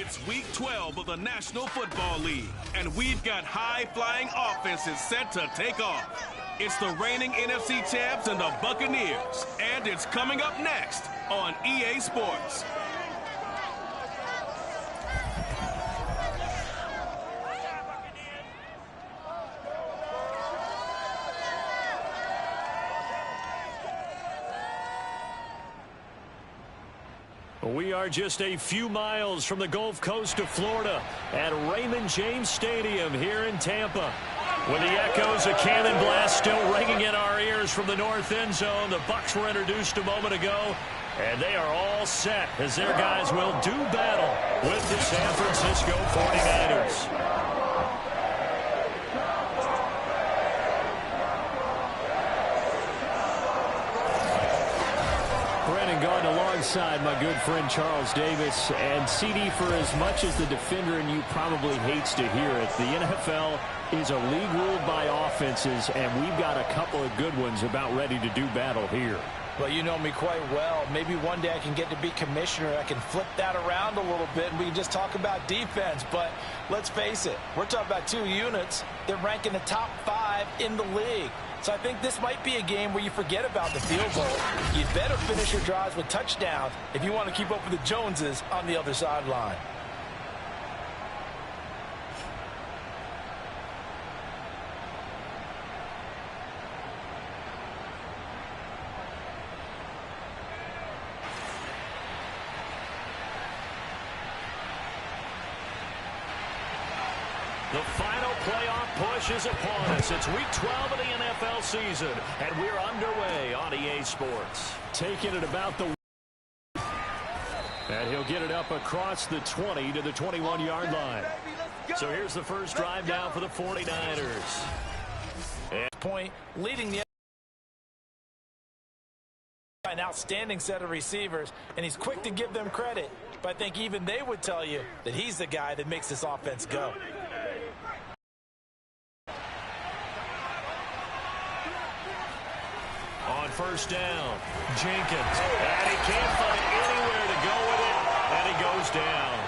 It's Week 12 of the National Football League, and we've got high-flying offenses set to take off. It's the reigning NFC champs and the Buccaneers, and it's coming up next on EA Sports. We are just a few miles from the Gulf Coast of Florida at Raymond James Stadium here in Tampa. With the echoes of cannon blast still ringing in our ears from the north end zone, the Bucs were introduced a moment ago, and they are all set as their guys will do battle with the San Francisco 49ers. Alongside my good friend Charles Davis. And CD, for as much as the defender in you probably hates to hear it, the NFL is a league ruled by offenses, and we've got a couple of good ones about ready to do battle here. Well, you know me quite well. Maybe one day I can get to be commissioner. I can flip that around a little bit, and we can just talk about defense. But let's face it, we're talking about two units. They're ranking the top 5 in the league. So I think this might be a game where you forget about the field goal. You better finish your drives with touchdowns if you want to keep up with the Joneses on the other sideline. The final playoff push is upon us. It's Week 12 of the NFL season, and we're underway on EA Sports. Taking it about the... And he'll get it up across the 20 to the 21-yard line. So here's the first drive now for the 49ers. Point leading the... An outstanding set of receivers, and he's quick to give them credit. But I think even they would tell you that he's the guy that makes this offense go. On first down, Jenkins, and he can't find anywhere to go with it, and he goes down.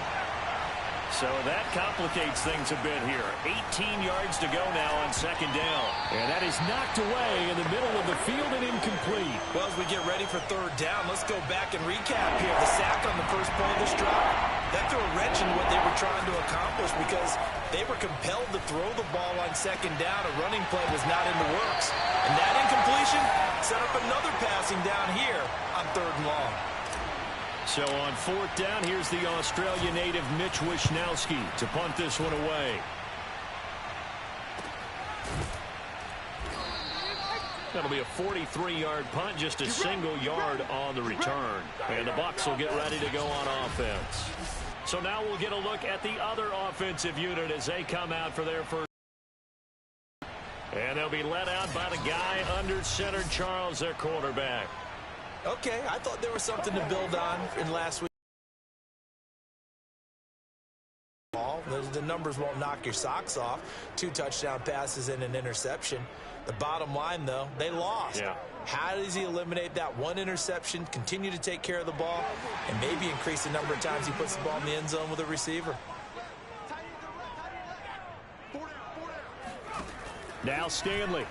So that complicates things a bit here. 18 yards to go now on second down. And that is knocked away in the middle of the field and incomplete. Well, as we get ready for third down, let's go back and recap here. The sack on the first play of this drive, that threw a wrench in what they were trying to accomplish because they were compelled to throw the ball on second down. A running play was not in the works. And that incompletion set up another passing down here on third and long. So on fourth down, here's the Australian native Mitch Wishnowsky to punt this one away. That'll be a 43-yard punt, just a single yard on the return. And the Bucs will get ready to go on offense. So now we'll get a look at the other offensive unit as they come out for their first. And they'll be led out by the guy under center, Charles, their quarterback. Okay, I thought there was something to build on in last week. The numbers won't knock your socks off. 2 touchdown passes and an interception. The bottom line, though, they lost. Yeah. How does he eliminate that one interception, continue to take care of the ball, and maybe increase the number of times he puts the ball in the end zone with a receiver? Now Stanley.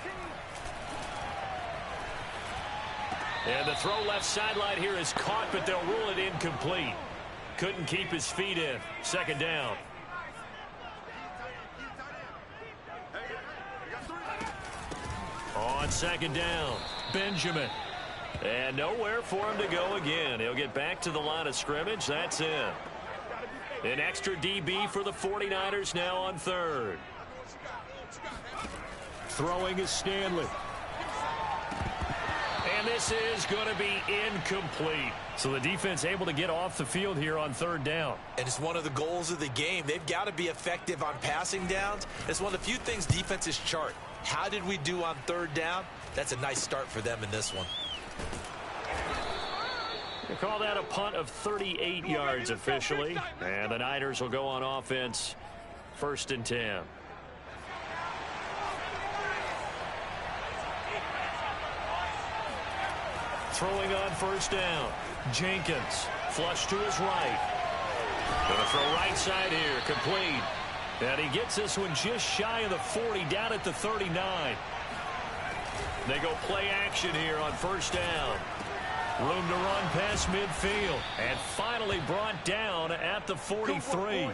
And the throw left sideline here is caught, but they'll rule it incomplete. Couldn't keep his feet in. Second down. On second down, Benjamin. And nowhere for him to go again. He'll get back to the line of scrimmage. That's in. An extra DB for the 49ers now on third. Throwing is Stanley. And this is going to be incomplete. So the defense able to get off the field here on third down. And it's one of the goals of the game. They've got to be effective on passing downs. It's one of the few things defenses chart. How did we do on third down? That's a nice start for them in this one. They call that a punt of 38 yards officially. And the Niners will go on offense first and 10. Throwing on first down. Jenkins, flush to his right. Gonna throw right side here, complete. And he gets this one just shy of the 40, down at the 39. They go play action here on first down. Room to run past midfield. And finally brought down at the 43.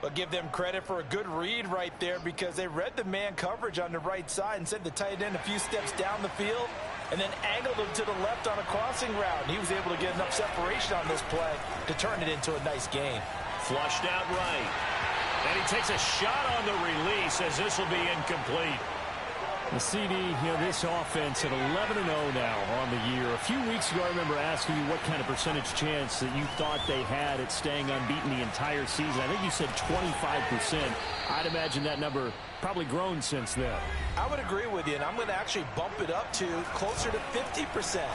But give them credit for a good read right there, because they read the man coverage on the right side and sent the tight end a few steps down the field and then angled him to the left on a crossing route. And he was able to get enough separation on this play to turn it into a nice gain. Flushed out right. And he takes a shot on the release, as this will be incomplete. The CD, this offense at 11-0 now on the year. A few weeks ago, I remember asking you what kind of percentage chance that you thought they had at staying unbeaten the entire season. I think you said 25%. I'd imagine that number probably grown since then. I would agree with you, and I'm going to actually bump it up to closer to 50%,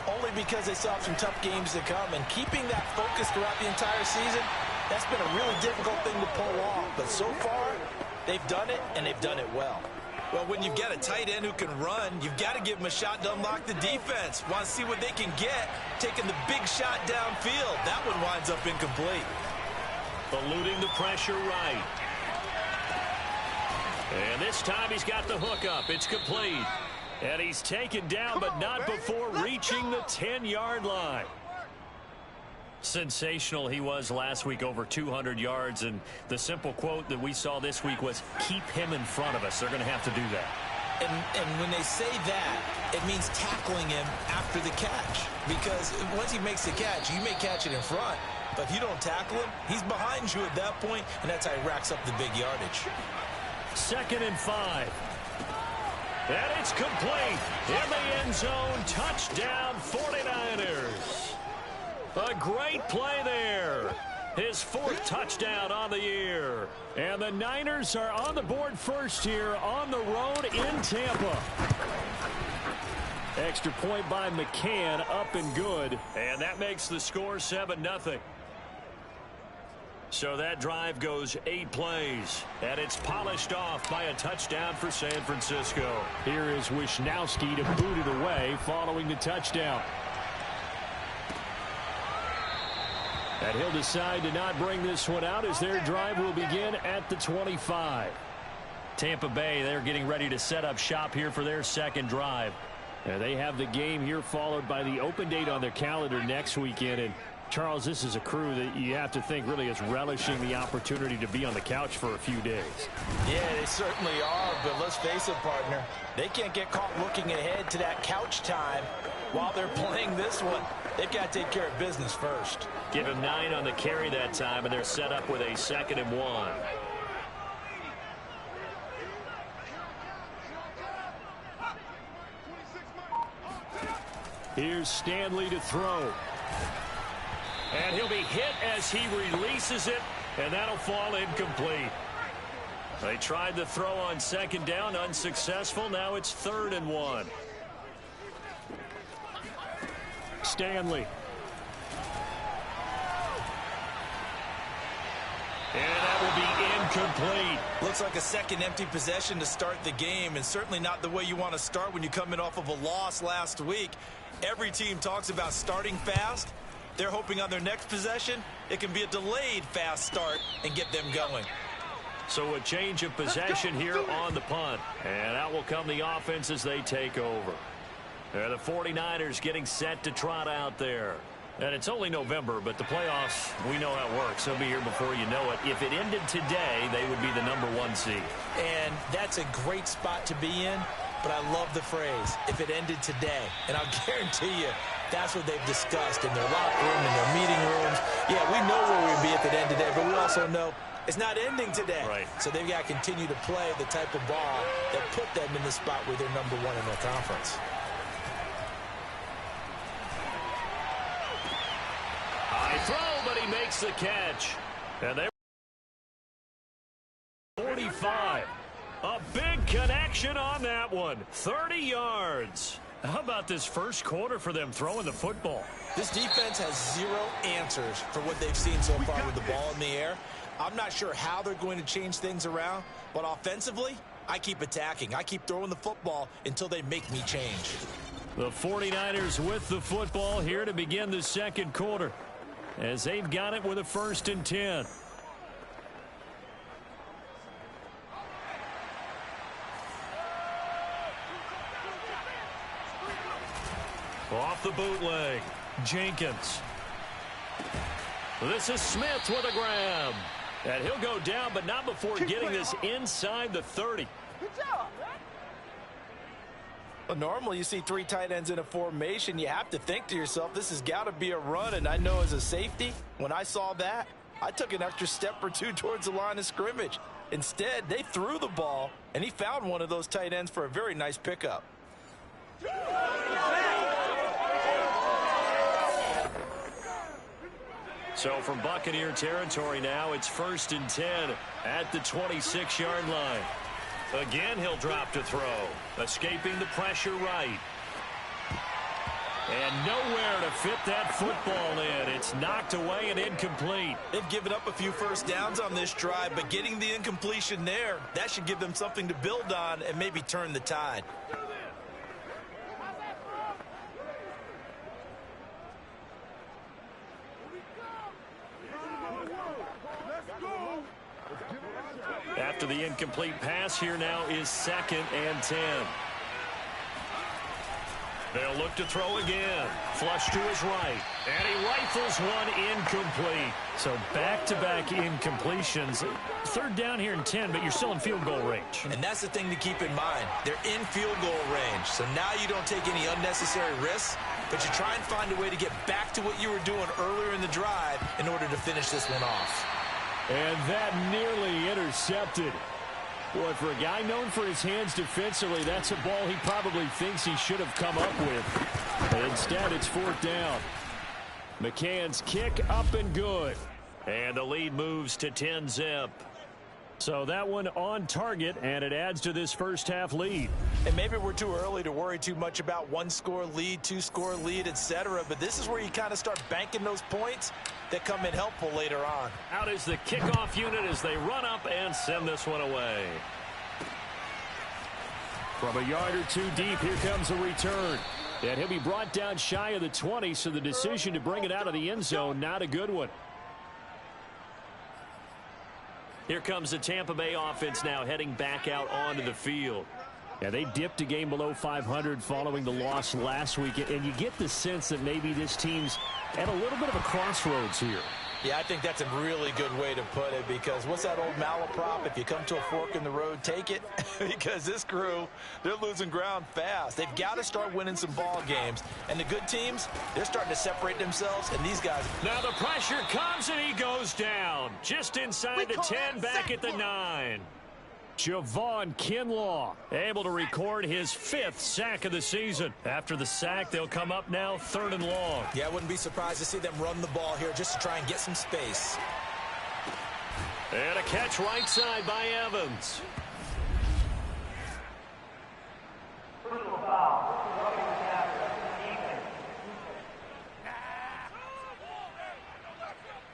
only because they still have some tough games to come. And keeping that focus throughout the entire season, that's been a really difficult thing to pull off. But so far, they've done it, and they've done it well. Well, when you've got a tight end who can run, you've got to give him a shot to unlock the defense. Want to see what they can get, taking the big shot downfield. That one winds up incomplete. Eluding the pressure right. And this time he's got the hook up. It's complete. And he's taken down, but not before reaching the 10-yard line. Sensational he was last week, over 200 yards, and the simple quote that we saw this week was, keep him in front of us. They're going to have to do that. And when they say that, it means tackling him after the catch, because once he makes the catch, you may catch it in front, but if you don't tackle him, he's behind you at that point, and that's how he racks up the big yardage. 2nd and 5. And it's complete in the end zone. Touchdown 49ers. A great play there. His 4th touchdown on the year. And the Niners are on the board first here on the road in Tampa. Extra point by McCann, up and good. And that makes the score 7-0. So that drive goes 8 plays. And it's polished off by a touchdown for San Francisco. Here is Wisnowski to boot it away following the touchdown. And he'll decide to not bring this one out, as their drive will begin at the 25. Tampa Bay, they're getting ready to set up shop here for their 2nd drive. And they have the game here followed by the open date on their calendar next weekend. And Charles, this is a crew that you have to think really is relishing the opportunity to be on the couch for a few days. Yeah, they certainly are, but let's face it, partner. They can't get caught looking ahead to that couch time while they're playing this one. They've got to take care of business first. Give him 9 on the carry that time, and they're set up with a 2nd and 1. Here's Stanley to throw. And he'll be hit as he releases it, and that'll fall incomplete. They tried the throw on 2nd down, unsuccessful. Now it's 3rd and 1. Stanley. And that will be incomplete. Looks like a second empty possession to start the game, and certainly not the way you want to start when you're coming off of a loss last week. Every team talks about starting fast. They're hoping on their next possession it can be a delayed fast start and get them going. So a change of possession here on the punt. And out will come the offense as they take over. The 49ers getting set to trot out there. And it's only November, but the playoffs, we know how it works. They'll be here before you know it. If it ended today, they would be the #1 seed. And that's a great spot to be in, but I love the phrase, if it ended today. And I'll guarantee you, that's what they've discussed in their locker room, in their meeting rooms. Yeah, we know where we'd be if it ended today, but we also know it's not ending today. Right. So they've got to continue to play the type of ball that put them in the spot where they're #1 in their conference. High throw, but he makes the catch. And they 45. A big connection on that one. 30 yards. How about this first quarter for them throwing the football? This defense has 0 answers for what they've seen so far with the ball in the air. I'm not sure how they're going to change things around, but offensively, I keep attacking. I keep throwing the football until they make me change. The 49ers with the football here to begin the second quarter, as they've got it with a 1st and 10. Off the bootleg, Jenkins. This is Smith with a grab. And he'll go down, but not before getting this inside the 30. Good job, man. Well, normally you see 3 tight ends in a formation. You have to think to yourself, this has got to be a run. And I know as a safety, when I saw that, I took an extra step or 2 towards the line of scrimmage. Instead, they threw the ball, and he found one of those tight ends for a very nice pickup. So from Buccaneer territory now, it's 1st and 10 at the 26-yard line. Again, he'll drop to throw, escaping the pressure right. And nowhere to fit that football in. It's knocked away and incomplete. They've given up a few first downs on this drive, but getting the incompletion there, that should give them something to build on and maybe turn the tide. After the incomplete pass, here now is 2nd and 10. They'll look to throw again. Flush to his right. And he rifles one incomplete. So back-to-back incompletions. 3rd down here and 10, but you're still in field goal range. And that's the thing to keep in mind. They're in field goal range. So now you don't take any unnecessary risks, but you try and find a way to get back to what you were doing earlier in the drive in order to finish this one off. And that nearly intercepted. Boy, for a guy known for his hands defensively, that's a ball he probably thinks he should have come up with. But instead, it's 4th down. McCann's kick up and good. And the lead moves to 10-zip. So that one on target, and it adds to this first half lead. And maybe we're too early to worry too much about 1-score lead, 2-score lead, etc. But this is where you kind of start banking those points that come in helpful later on. Out is the kickoff unit as they run up and send this one away. From a yard or 2 deep, here comes a return. And he'll be brought down shy of the 20, so the decision to bring it out of the end zone, not a good one. Here comes the Tampa Bay offense now heading back out onto the field. Yeah, they dipped a game below 500 following the loss last week, and you get the sense that maybe this team's at a little bit of a crossroads here. Yeah, I think that's a really good way to put it, because what's that old malaprop? If you come to a fork in the road, take it. Because this crew, they're losing ground fast. They've got to start winning some ball games. And the good teams, they're starting to separate themselves, and these guys. Now the pressure comes, and he goes down. Just inside the 10, back at the 9. Javon Kinlaw able to record his 5th sack of the season. After the sack, they'll come up now 3rd and long. Yeah, I wouldn't be surprised to see them run the ball here just to try and get some space. And a catch right side by Evans.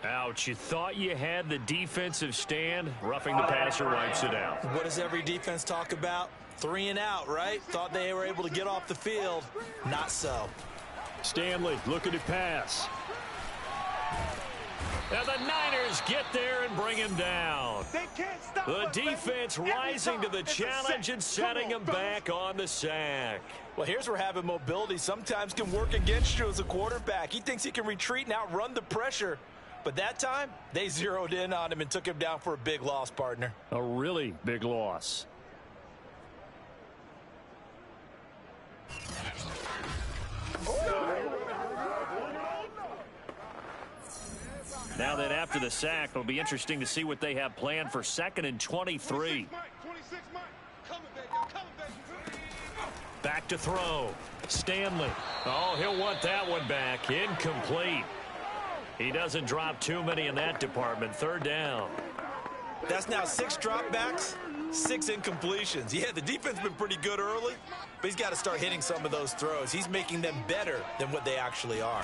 Ouch, you thought you had the defensive stand. Roughing the passer wipes it out. What does every defense talk about? 3 and out, right? Thought they were able to get off the field. Not so. Stanley looking to pass. And the Niners get there and bring him down. The defense rising to the challenge and setting him back on the sack. Well, here's where having mobility sometimes can work against you as a quarterback. He thinks he can retreat and outrun the pressure. But that time, they zeroed in on him and took him down for a big loss, partner. A really big loss. Now that after the sack, it'll be interesting to see what they have planned for 2nd and 23. Back to throw. Stanley. Oh, he'll want that one back. Incomplete. He doesn't drop too many in that department. 3rd down. That's now 6 dropbacks, 6 incompletions. Yeah, the defense has been pretty good early, but he's got to start hitting some of those throws. He's making them better than what they actually are.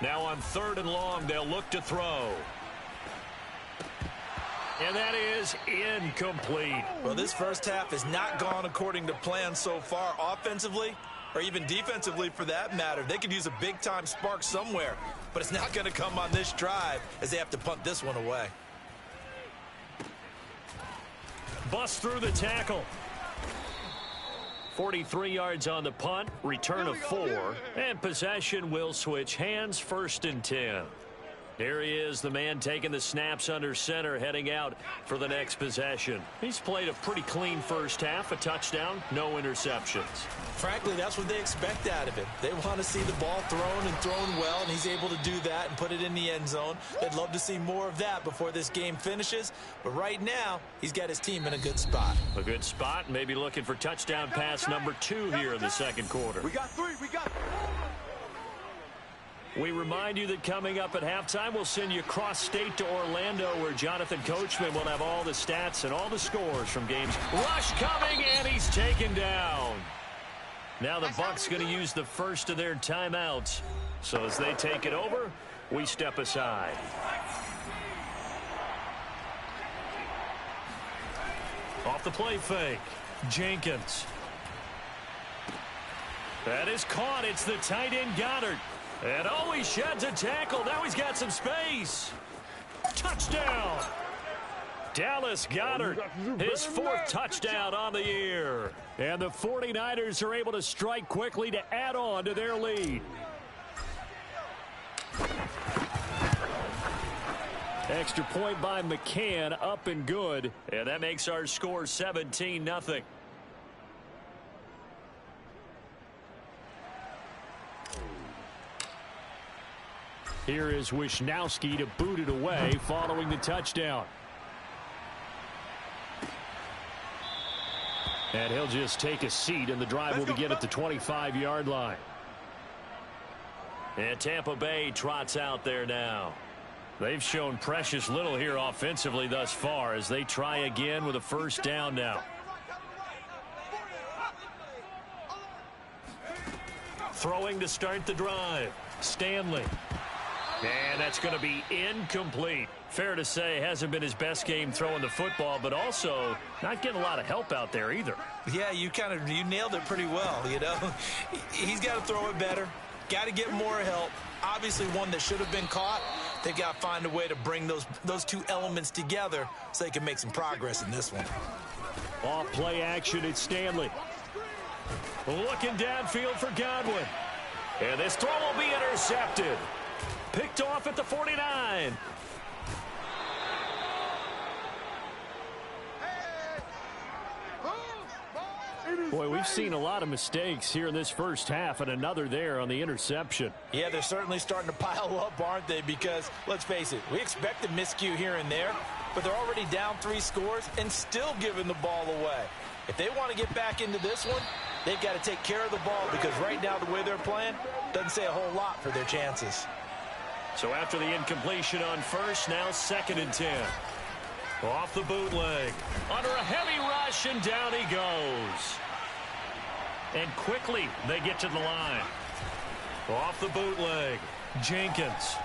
Now on 3rd and long, they'll look to throw. And that is incomplete. Well, this first half has not gone according to plan so far. Offensively, or even defensively for that matter. They could use a big-time spark somewhere, but it's not going to come on this drive as they have to punt this one away. Bust through the tackle. 43 yards on the punt, return of 4, and possession will switch hands, 1st and 10. Here he is, the man taking the snaps under center, heading out for the next possession. He's played a pretty clean first half, a touchdown, no interceptions. Frankly, that's what they expect out of him. They want to see the ball thrown and thrown well, and he's able to do that and put it in the end zone. They'd love to see more of that before this game finishes, but right now, he's got his team in a good spot. A good spot, maybe looking for touchdown pass number 2 here in the second quarter. We got 3, we got 3. We remind you that coming up at halftime, we'll send you cross-state to Orlando, where Jonathan Coachman will have all the stats and all the scores from games. Rush coming, and he's taken down. Now the Bucs going to use the first of their timeouts. So as they take it over, we step aside. Off the play fake, Jenkins. That is caught. It's the tight end Goddard. And oh, he sheds a tackle. Now he's got some space. Touchdown. Dallas Goedert, his 4th touchdown on the year. And the 49ers are able to strike quickly to add on to their lead. Extra point by McCann, up and good. And that makes our score 17-0. Here is Wisnowski to boot it away following the touchdown. And he'll just take a seat, and the drive will begin at the 25-yard line. And Tampa Bay trots out there now. They've shown precious little here offensively thus far as they try again with a first down now. Throwing to start the drive. Stanley. And that's going to be incomplete. Fair to say, hasn't been his best game throwing the football, but also not getting a lot of help out there either. Yeah, you nailed it pretty well, you know. He's got to throw it better. Got to get more help. Obviously one that should have been caught. They've got to find a way to bring those two elements together so they can make some progress in this one. Off play action, it's Stanley. Looking downfield for Godwin. And this throw will be intercepted. Picked off at the 49. Boy, we've seen a lot of mistakes here in this first half, and another there on the interception. Yeah, they're certainly starting to pile up, aren't they? Because, let's face it, we expect a miscue here and there, but they're already down 3 scores and still giving the ball away. If they want to get back into this one, they've got to take care of the ball, because right now the way they're playing doesn't say a whole lot for their chances. So after the incompletion on first, now 2nd and 10. Off the bootleg. Under a heavy rush, and down he goes. And quickly they get to the line. Off the bootleg. Jenkins.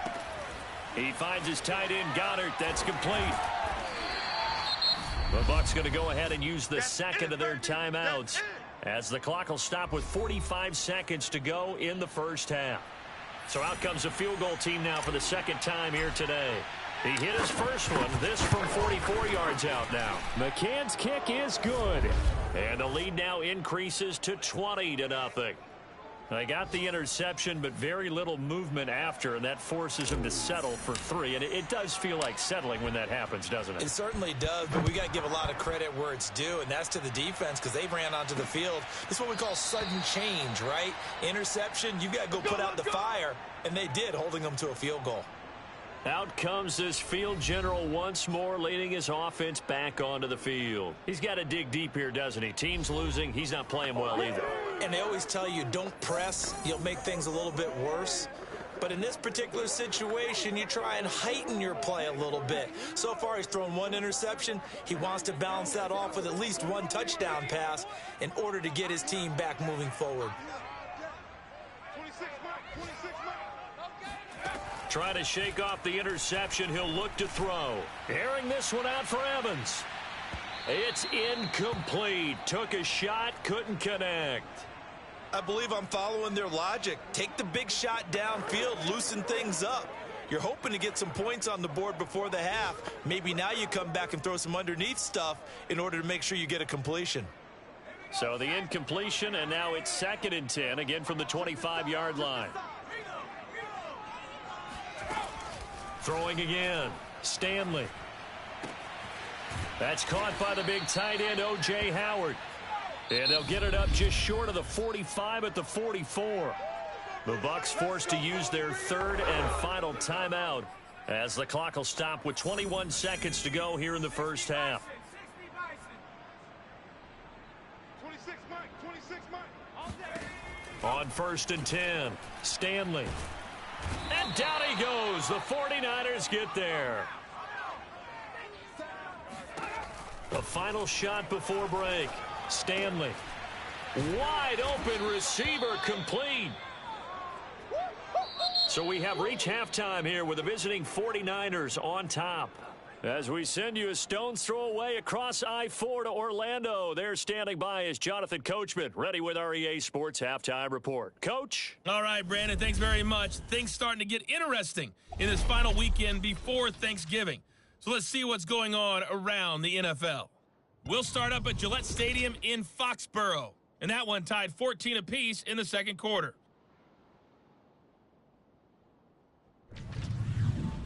He finds his tight end Goddard. That's complete. The Bucs going to go ahead and use the second of their timeouts as the clock will stop with 45 seconds to go in the first half. So out comes the field goal team now for the second time here today. He hit his first one, this from 44 yards out now. McCann's kick is good. And the lead now increases to 20-0. They got the interception, but very little movement after, and that forces him to settle for 3. And it does feel like settling when that happens, doesn't it? It certainly does, but we got to give a lot of credit where it's due, and that's to the defense, because they ran onto the field. This is what we call sudden change, right? Interception, you got to go put out the fire, and they did, holding them to a field goal. Out comes this field general once more, leading his offense back onto the field. He's got to dig deep here, doesn't he? Team's losing. He's not playing well either. And they always tell you, don't press. You'll make things a little bit worse. But in this particular situation, you try and heighten your play a little bit. So far, he's thrown 1 interception. He wants to balance that off with at least 1 touchdown pass in order to get his team back moving forward. Trying to shake off the interception. He'll look to throw. Airing this one out for Evans. It's incomplete. Took a shot, couldn't connect. I believe I'm following their logic. Take the big shot downfield, loosen things up. You're hoping to get some points on the board before the half. Maybe now you come back and throw some underneath stuff in order to make sure you get a completion. So the incompletion, and now it's 2nd and 10, again from the 25-yard line. Throwing again, Stanley. That's caught by the big tight end, O.J. Howard. And they'll get it up just short of the 45 at the 44. The Bucs forced to use their 3rd and final timeout as the clock will stop with 21 seconds to go here in the first half. 26, Mike. 26, Mike. On 1st and 10, Stanley. And down he goes. The 49ers get there. The final shot before break. Stanley. Wide open receiver complete. So we have reached halftime here with the visiting 49ers on top. As we send you a stone's throw away across I-4 to Orlando. There standing by is Jonathan Coachman, ready with our EA Sports Halftime Report. Coach? All right, Brandon, thanks very much. Things starting to get interesting in this final weekend before Thanksgiving. So let's see what's going on around the NFL. We'll start up at Gillette Stadium in Foxborough. And that one tied 14 apiece in the second quarter.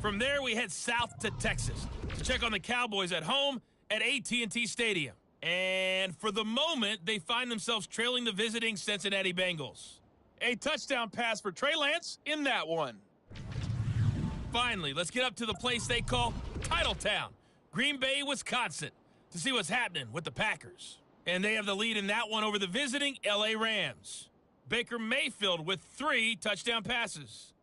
From there, we head south to Texas to check on the Cowboys at home at AT&T Stadium. And for the moment, they find themselves trailing the visiting Cincinnati Bengals. A touchdown pass for Trey Lance in that one. Finally, let's get up to the place they call Titletown, Green Bay, Wisconsin, to see what's happening with the Packers. And they have the lead in that one over the visiting L.A. Rams. Baker Mayfield with 3 touchdown passes.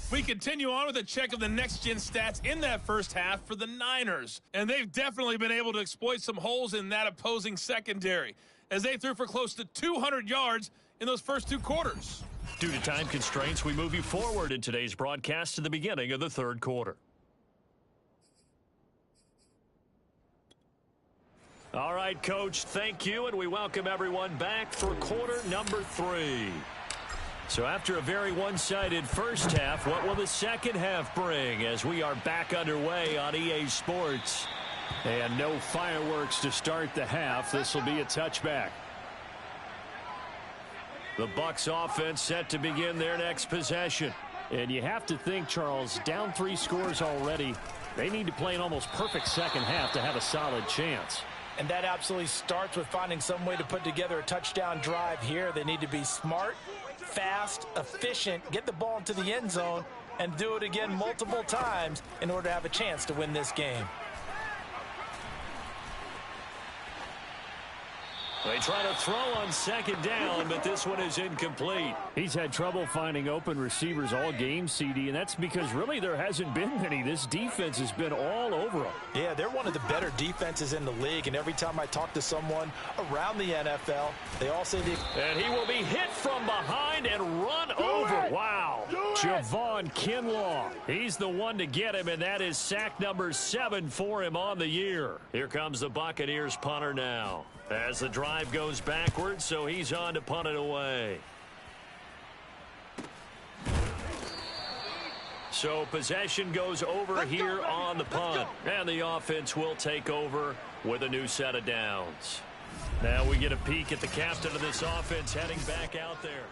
We continue on with a check of the next-gen stats in that first half for the Niners. And they've definitely been able to exploit some holes in that opposing secondary, as they threw for close to 200 yards in those first 2 quarters. Due to time constraints, we move you forward in today's broadcast to the beginning of the third quarter. All right, Coach, thank you, and we welcome everyone back for quarter number 3. So after a very one-sided first half, what will the second half bring as we are back underway on EA Sports? And no fireworks to start the half. This will be a touchback. The Bucs offense set to begin their next possession. And you have to think, Charles, down 3 scores already. They need to play an almost perfect second half to have a solid chance. And that absolutely starts with finding some way to put together a touchdown drive here. They need to be smart, fast, efficient, get the ball into the end zone, and do it again multiple times in order to have a chance to win this game. They try to throw on second down, but this one is incomplete. He's had trouble finding open receivers all game, CD, and that's because really there hasn't been any. This defense has been all over them. Yeah, they're one of the better defenses in the league, and every time I talk to someone around the NFL, they all say And he will be hit from behind and run over. Wow. Javon Kinlaw. He's the one to get him, and that is sack number 7 for him on the year. Here comes the Buccaneers punter now, as the drive goes backwards, so he's on to punt it away. So possession goes over here on the punt, and the offense will take over with a new set of downs. Now we get a peek at the captain of this offense heading back out there.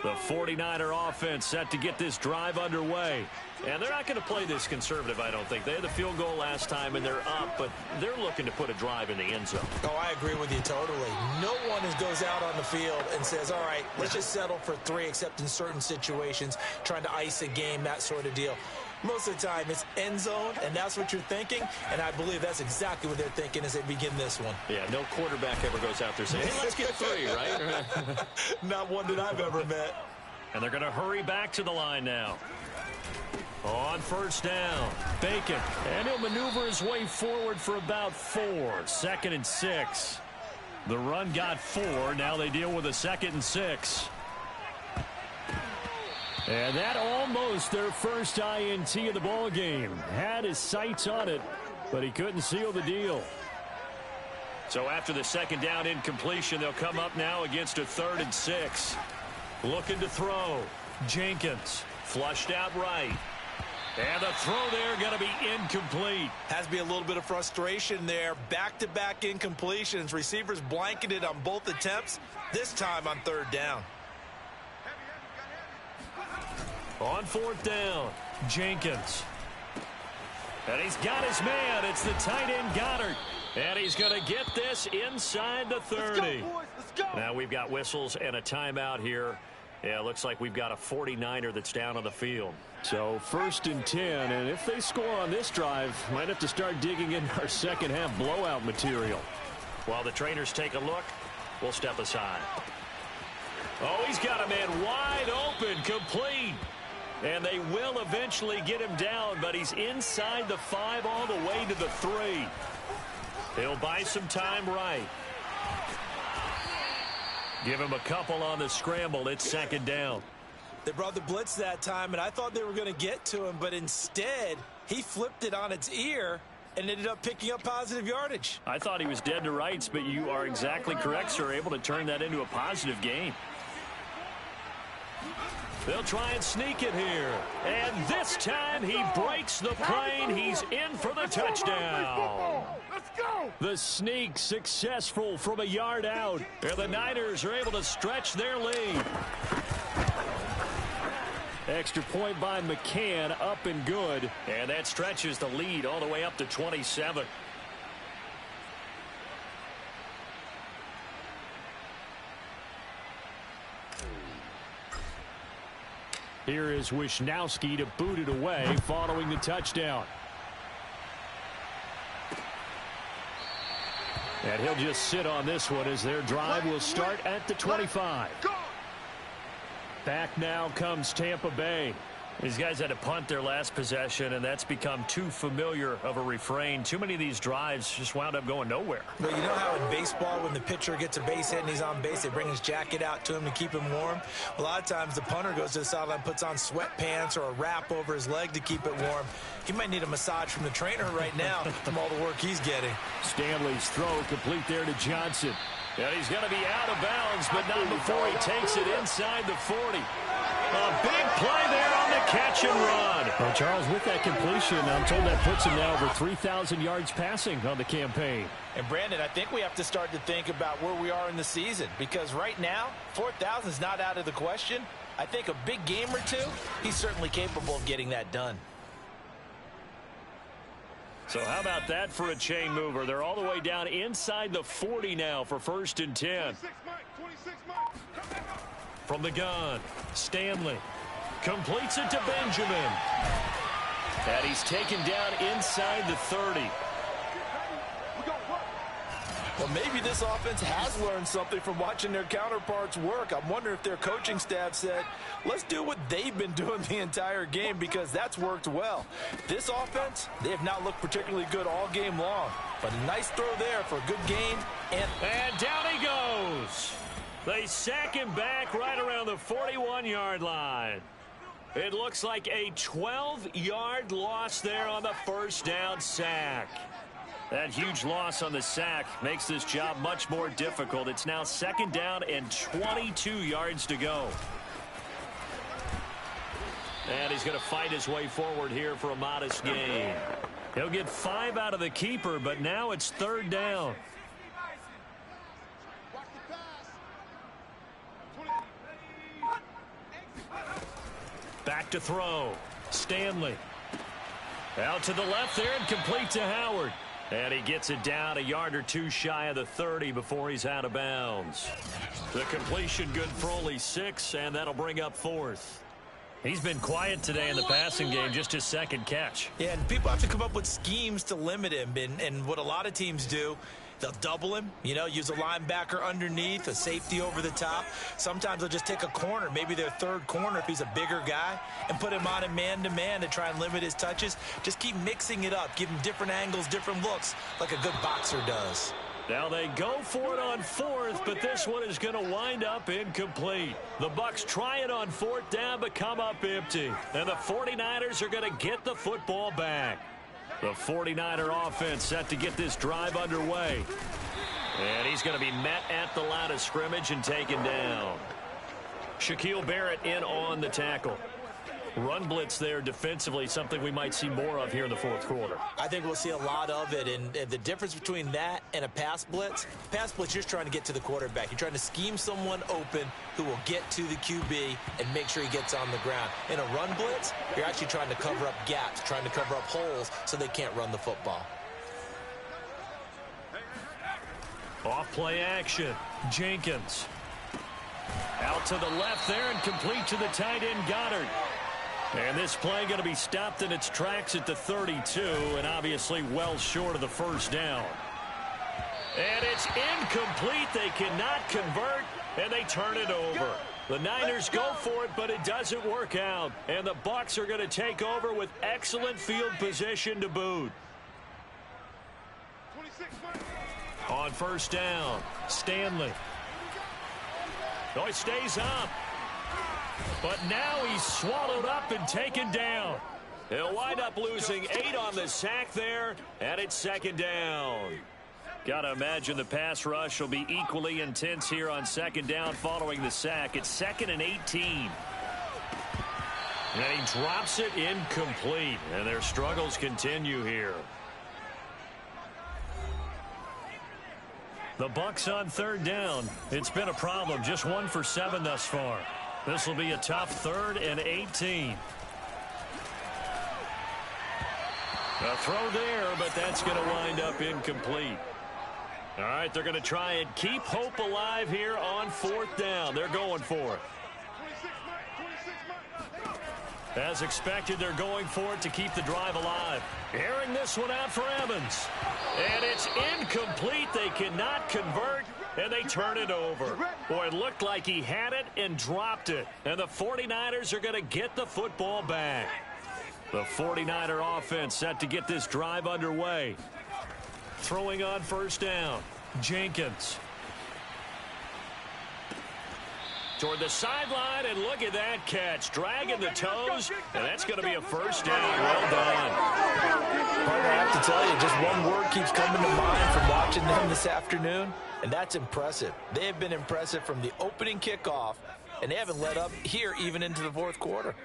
The 49er offense set to get this drive underway. And they're not going to play this conservative, I don't think. They had the field goal last time, and they're up, but they're looking to put a drive in the end zone. Oh, I agree with you totally. No one goes out on the field and says, all right, let's just settle for 3, except in certain situations, trying to ice a game, that sort of deal. Most of the time, it's end zone, and that's what you're thinking, and I believe that's exactly what they're thinking as they begin this one. Yeah, no quarterback ever goes out there saying, hey, let's get 3, right? Not one that I've ever met. And they're going to hurry back to the line now. On first down, Bacon, and he'll maneuver his way forward for about 4. 2nd and 6. The run got 4. Now they deal with a 2nd and 6. And that almost their first INT of the ball game. Had his sights on it, but he couldn't seal the deal. So after the second down incompletion, they'll come up now against a 3rd and 6. Looking to throw. Jenkins flushed out right. And the throw there going to be incomplete. Has to be a little bit of frustration there. Back-to-back incompletions. Receivers blanketed on both attempts, this time on 3rd down. On 4th down, Jenkins. And he's got his man. It's the tight end Goddard. And he's going to get this inside the 30. Let's go, boys. Let's go. Now we've got whistles and a timeout here. Yeah, it looks like we've got a 49er that's down on the field. So 1st and 10, and if they score on this drive, might have to start digging in our second half blowout material. While the trainers take a look, we'll step aside. Oh, he's got a man wide open, complete. And they will eventually get him down, but he's inside the 5 all the way to the 3. He'll buy some time right. Give him a couple on the scramble. It's 2nd down. They brought the blitz that time, and I thought they were going to get to him, but instead, he flipped it on its ear and ended up picking up positive yardage. I thought he was dead to rights, but you are exactly correct, sir. Able to turn that into a positive gain. They'll try and sneak it here. And this time he breaks the plane. He's in for the touchdown. Let's go. The sneak successful from a yard out. And the Niners are able to stretch their lead. Extra point by McCann, up and good. And that stretches the lead all the way up to 27. Here is Wisnowski to boot it away following the touchdown. And he'll just sit on this one as their drive will start at the 25. Back now comes Tampa Bay. These guys had to punt their last possession, and that's become too familiar of a refrain. Too many of these drives just wound up going nowhere. But you know how in baseball, when the pitcher gets a base hit and he's on base, they bring his jacket out to him to keep him warm? A lot of times the punter goes to the sideline, puts on sweatpants or a wrap over his leg to keep it warm. He might need a massage from the trainer right now from all the work he's getting. Stanley's throw complete there to Johnson. And he's going to be out of bounds, but not before he takes it inside the 40. A big play there on the catch and run. Well, Charles, with that completion, I'm told that puts him now over 3,000 yards passing on the campaign. And, Brandon, I think we have to start to think about where we are in the season, because right now, 4,000 is not out of the question. I think a big game or two, he's certainly capable of getting that done. So how about that for a chain mover? They're all the way down inside the 40 now for 1st and 10. 26 Mike. From the gun, Stanley completes it to Benjamin. And he's taken down inside the 30. Well, maybe this offense has learned something from watching their counterparts work. I'm wondering if their coaching staff said, let's do what they've been doing the entire game, because that's worked well. This offense, they have not looked particularly good all game long. But a nice throw there for a good gain. And down he goes. They sack him back right around the 41-yard line. It looks like a 12-yard loss there on the 1st down sack. That huge loss on the sack makes this job much more difficult. It's now 2nd down and 22 yards to go. And he's going to fight his way forward here for a modest gain. He'll get 5 out of the keeper, but now it's 3rd down. Back to throw. Stanley. Out to the left there and complete to Howard. And he gets it down a yard or two shy of the 30 before he's out of bounds. The completion good for only 6, and that'll bring up 4th. He's been quiet today in the passing game, just his 2nd catch. Yeah, and people have to come up with schemes to limit him. And what a lot of teams do, they'll double him, use a linebacker underneath, a safety over the top. Sometimes they'll just take a corner, maybe their 3rd corner if he's a bigger guy, and put him on a man-to-man to try and limit his touches. Just keep mixing it up. Give him different angles, different looks, like a good boxer does. Now they go for it on fourth, but this one is going to wind up incomplete. The Bucs try it on fourth down, but come up empty. And the 49ers are going to get the football back. The 49er offense set to get this drive underway. And he's going to be met at the line of scrimmage and taken down. Shaquille Barrett in on the tackle. Run blitz there defensively, something we might see more of here in the fourth quarter. I think we'll see a lot of it, and the difference between that and a pass blitz, you're just trying to get to the quarterback. You're trying to scheme someone open who will get to the QB and make sure he gets on the ground. In a run blitz, you're actually trying to cover up gaps, trying to cover up holes so they can't run the football. Off play action. Jenkins. Out to the left there and complete to the tight end Goddard. And this play going to be stopped in its tracks at the 32, and obviously well short of the first down. And it's incomplete. They cannot convert, and they turn it over. The Niners go for it, but it doesn't work out. And the Bucs are going to take over with excellent field position to boot. On first down, Stanley. Oh, he stays up. But now he's swallowed up and taken down. He'll wind up losing 8 on the sack there, and it's second down. Got to imagine the pass rush will be equally intense here on second down following the sack. It's 2nd and 18. And he drops it incomplete, and their struggles continue here. The Bucs on third down. It's been a problem. Just 1 for 7 thus far. This will be a tough 3rd and 18. A throw there, but that's going to wind up incomplete. All right, they're going to try and keep hope alive here on fourth down. They're going for it. As expected, they're going for it to keep the drive alive. Airing this one out for Evans. And it's incomplete. They cannot convert, and they turn it over. Boy, it looked like he had it and dropped it. And the 49ers are going to get the football back. The 49er offense set to get this drive underway. Throwing on first down, Jenkins. Toward the sideline, and look at that catch. Dragging the toes, and that's going to be a first down. Well done. But I have to tell you, just one word keeps coming to mind from watching them this afternoon, and that's impressive. They have been impressive from the opening kickoff, and they haven't let up here even into the fourth quarter.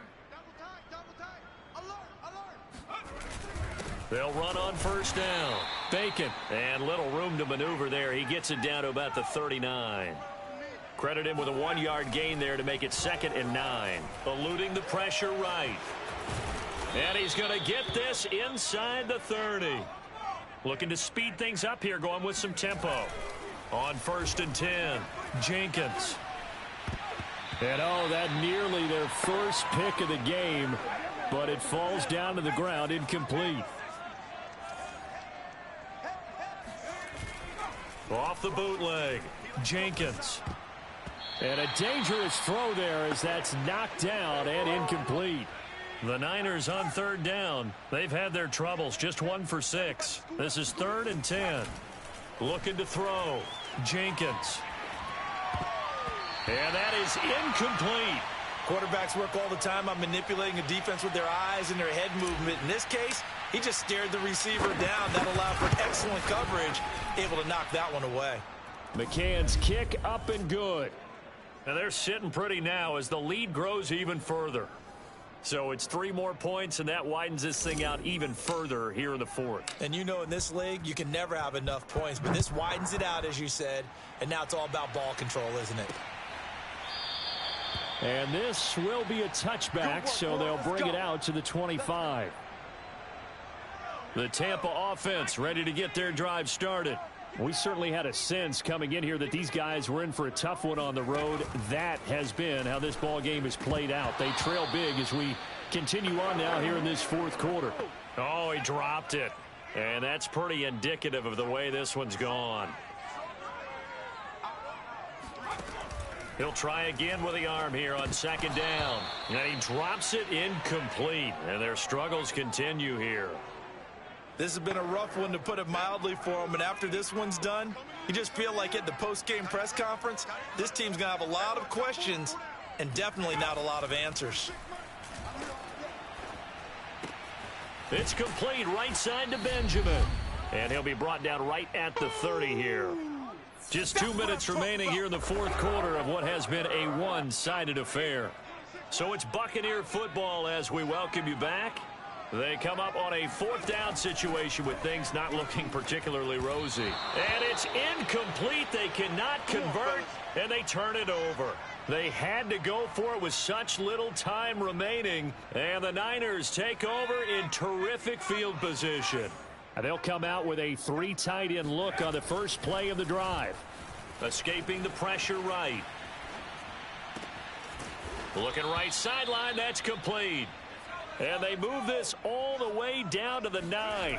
They'll run on first down. Bacon, and little room to maneuver there. He gets it down to about the 39. Credit him with a 1-yard gain there to make it 2nd and 9. Eluding the pressure right. And he's going to get this inside the 30. Looking to speed things up here, going with some tempo. On 1st and 10, Jenkins. And oh, that nearly their first pick of the game, but it falls down to the ground incomplete. Off the bootleg, Jenkins. And a dangerous throw there as that's knocked down and incomplete. The Niners on third down. They've had their troubles, just 1 for 6. This is 3rd and 10. Looking to throw, Jenkins. And that is incomplete. Quarterbacks work all the time on manipulating a defense with their eyes and their head movement. In this case, he just stared the receiver down. That allowed for excellent coverage, able to knock that one away. McCann's kick up and good. And they're sitting pretty now as the lead grows even further. So it's 3 more points, and that widens this thing out even further here in the fourth. And you know in this league, you can never have enough points, but this widens it out, as you said, and now it's all about ball control, isn't it? And this will be a touchback, so they'll bring it out to the 25. The Tampa offense ready to get their drive started. We certainly had a sense coming in here that these guys were in for a tough one on the road. That has been how this ball game has played out. They trail big as we continue on now here in this fourth quarter. Oh, he dropped it. And that's pretty indicative of the way this one's gone. He'll try again with the arm here on 2nd down. And he drops it incomplete. And their struggles continue here. This has been a rough one, to put it mildly, for them. And after this one's done, you just feel like at the post-game press conference, this team's going to have a lot of questions and definitely not a lot of answers. It's complete right side to Benjamin. And he'll be brought down right at the 30 here. Just 2 minutes remaining here in the fourth quarter of what has been a one-sided affair. So it's Buccaneer football as we welcome you back. They come up on a fourth down situation with things not looking particularly rosy. And it's incomplete. They cannot convert, and they turn it over. They had to go for it with such little time remaining, and the Niners take over in terrific field position. And they'll come out with a 3 tight end look on the first play of the drive. Escaping the pressure right. Looking right sideline, that's complete. And they move this all the way down to the 9.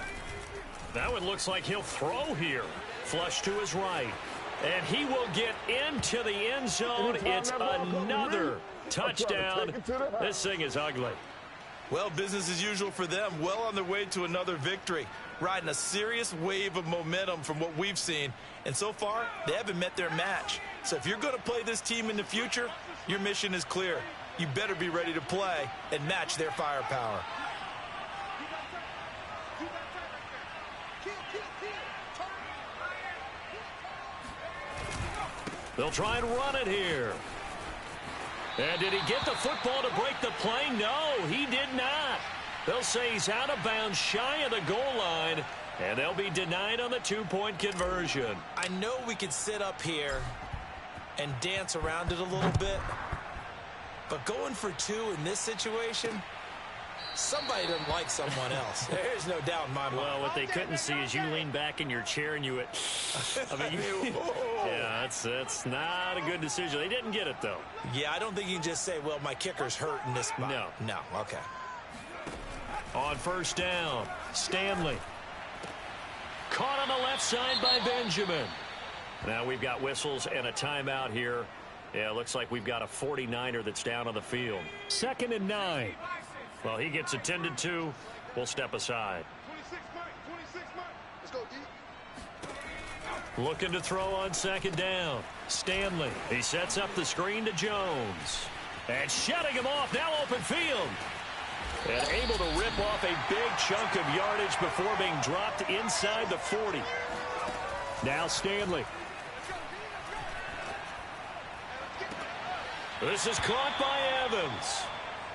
Now it looks like he'll throw here. Flush to his right. And he will get into the end zone. It's another touchdown. This thing is ugly. Well, business as usual for them. Well on their way to another victory. Riding a serious wave of momentum from what we've seen. And so far, they haven't met their match. So if you're going to play this team in the future, your mission is clear. You better be ready to play and match their firepower. They'll try and run it here. And did he get the football to break the play? No, he did not. They'll say he's out of bounds, shy of the goal line, and they'll be denied on the 2-point conversion. I know we could sit up here and dance around it a little bit, but going for 2 in this situation, somebody doesn't like someone else. There's no doubt in my mind. Well, what they couldn't see is you lean back in your chair and you went, yeah, that's not a good decision. They didn't get it, though. Yeah, I don't think you can just say, well, my kicker's hurt in this spot. No, okay. On first down, Stanley. Caught on the left side by Benjamin. Now we've got whistles and a timeout here. Yeah, it looks like we've got a 49er that's down on the field. 2nd and 9. Well, he gets attended to. We'll step aside. 26 Mike. Let's go, D. Looking to throw on 2nd down. Stanley. He sets up the screen to Jones. And shutting him off. Now open field. And able to rip off a big chunk of yardage before being dropped inside the 40. Now Stanley. This is caught by Evans.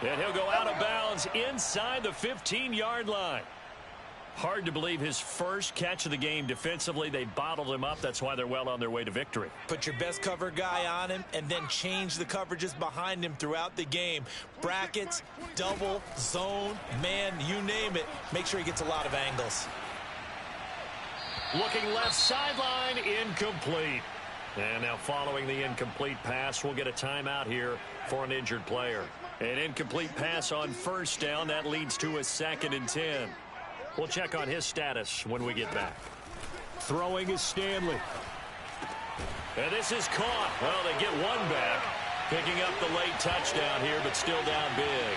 And he'll go out of bounds inside the 15-yard line. Hard to believe his first catch of the game defensively. They bottled him up. That's why they're well on their way to victory. Put your best cover guy on him and then change the coverages behind him throughout the game. Brackets, double, zone, man, you name it. Make sure he gets a lot of angles. Looking left sideline, incomplete. And now following the incomplete pass, we'll get a timeout here for an injured player. An incomplete pass on first down. That leads to a 2nd and 10. We'll check on his status when we get back. Throwing is Stanley. And this is caught. Well, they get one back. Picking up the late touchdown here, but still down big.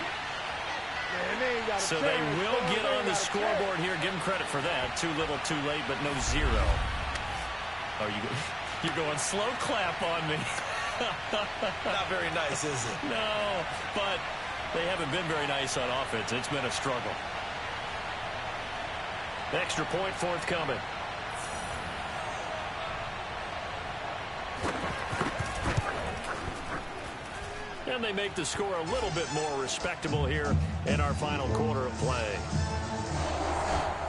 So they will get on the scoreboard here. Give them credit for that. Too little, too late, but no 0. Oh, you're going slow clap on me. Not very nice, is it? No, but they haven't been very nice on offense. It's been a struggle. Extra point forthcoming. And they make the score a little bit more respectable here in our final quarter of play.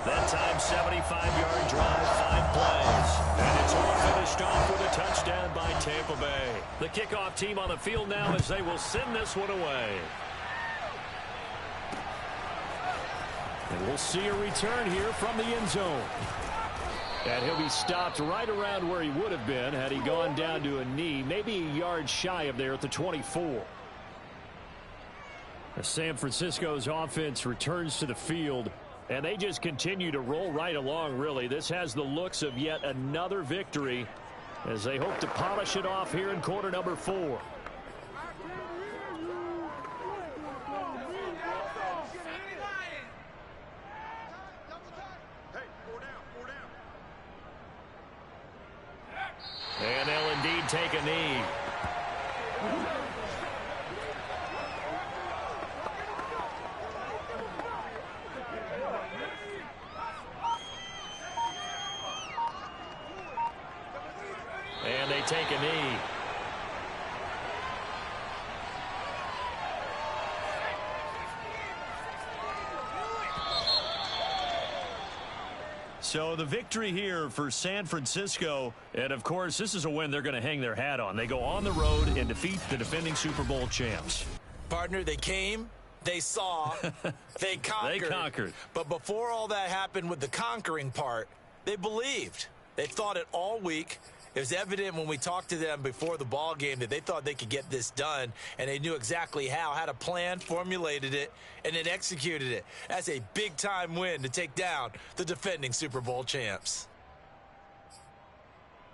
That time, 75-yard drive, 5 plays. And it's all finished off with a touchdown by Tampa Bay. The kickoff team on the field now as they will send this one away. And we'll see a return here from the end zone. And he'll be stopped right around where he would have been had he gone down to a knee, maybe a yard shy of there at the 24. As San Francisco's offense returns to the field, and they just continue to roll right along, really. This has the looks of yet another victory as they hope to polish it off here in quarter number 4. And they'll indeed take a knee. And they take a knee. So the victory here for San Francisco, and of course this is a win they're going to hang their hat on. They go on the road and defeat the defending Super Bowl champs. Partner, they came, they saw, they conquered. They conquered. But before all that happened with the conquering part, they believed. They thought it all week. It was evident when we talked to them before the ball game that they thought they could get this done, and they knew exactly how, had a plan, formulated it, and then executed it. That's a big-time win to take down the defending Super Bowl champs.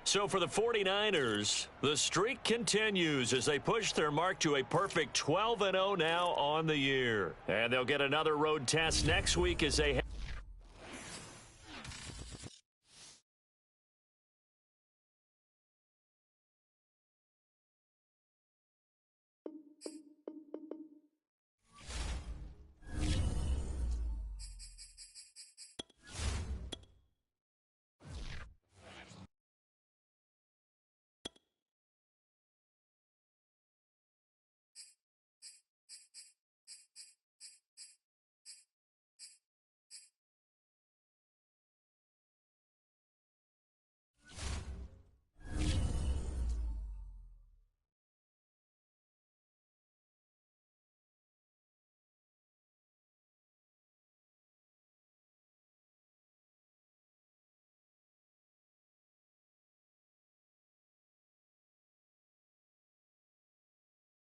So for the 49ers, the streak continues as they push their mark to a perfect 12-0 now on the year. And they'll get another road test next week as they head